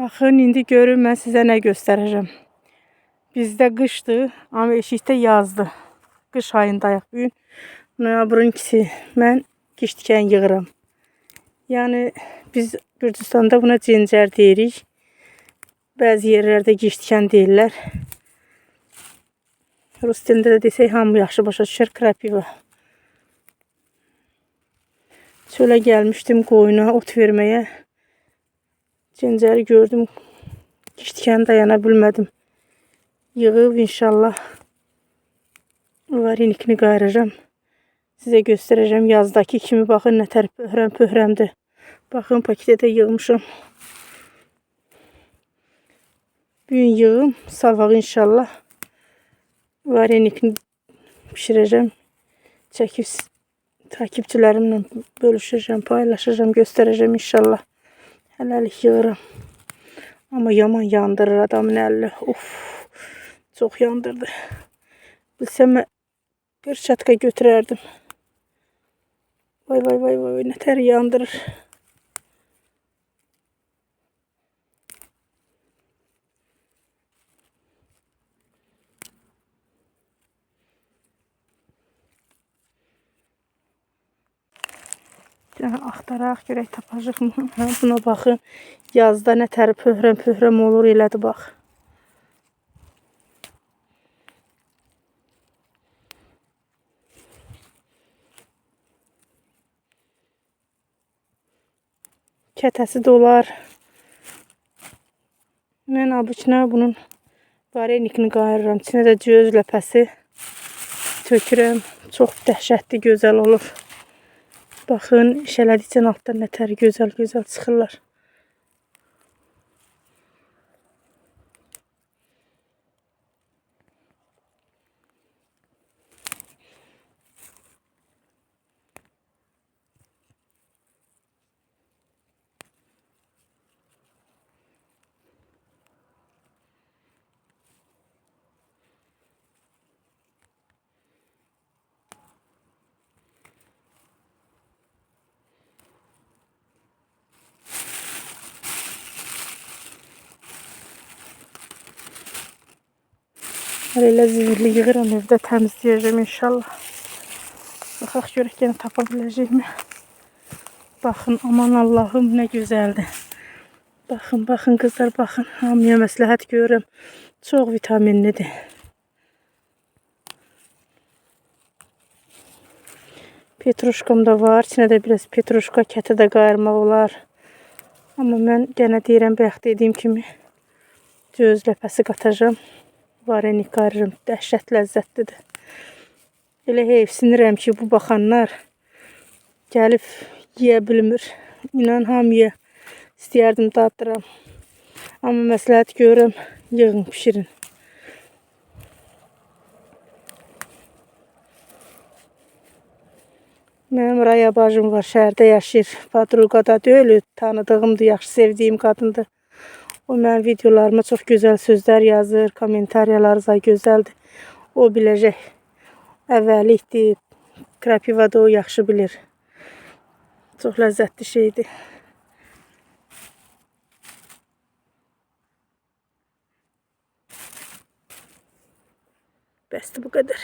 Baxın, indi görün mən sizə nə göstərəcəm. Bizdə qışdır, amma eşikdə yazdır. Qış ayındayıq bugün. Noyabrın 2-si. Mən qiş tikən yığıram. Yəni biz Gürcüstanda buna cincər deyirik. Bəzi yerlərdə qiş tikən deyirlər. Rus dilində də desək hamı yaxşı başa düşər, krapiva. Çölə gəlmişdim qoyuna ot verməyə. Cincəri gördüm. Qiş tikəni dayana bilmədim. Yığıb inşallah varinikini qayıracağım. Sizə göstərəcəm yazdakı kimi. Baxın nə tər pöhrəm-pöhrəmdir. Baxın paketə də yığmışam. Bugün yığım, sabah inşallah varinikini pişirəcəm. Çəkib takipçilərimlə bölüşəcəm, paylaşacağım, göstərəcəm inşallah. Hələlik yığıram. Amma yaman yandırır adamın əlini. Uf, çox yandırdı. Bilsəm mən qırçatka götürərdim. Vay vay vay vay, nə tər yandırır. Yəni, axtaraq görək tapacaq mı? Buna baxın. Yazda nə tər pöhrəm-pöhrəm olur, elədi bax. Kətəsi dolar. Mən abıçına bunun varenikini qayırıram. İçinə də göz ləpəsi tökürəm. Çox dəhşətli gözəl olur. Baxın, işələdikcə altdan nə tər gözəl-gözəl çıxırlar. Elə zirli yığıram, evdə təmizləyəcəm inşallah. Baxaq görək yenə tapa biləcəkmi? Baxın, aman Allahım, nə gözəldir. Baxın, baxın qızlar, baxın. Hamıya məsləhət görürəm. Çox vitaminlidir. Petruşkam da var. İçinə də biraz petruşka, kətə də qayırmaq olar. Amma mən gənə deyirəm, bayaq dediyim kimi göz ləpəsi qatacağım. Varenik qayırıram. Dəhşət ləzzətlidir. Elə heyfsinirəm ki, bu baxanlar gəlib yeyə bilmir. İnan hamıya istəyərdim daddıram. Amma məsləhət görürəm, yığın, pişirin. Mənim Raya bacım var, şəhərdə yaşayır. Padruqada deyil, tanıdığımdır, yaxşı sevdiyim qadındır. O mənim videolarıma çox gözəl sözlər yazır, kommentariyaları da gözəldir. O biləcək. Əvvəlikdir, krapivada o yaxşı bilir. Çox ləzzətli şeydir. Bəsdir bu qədər.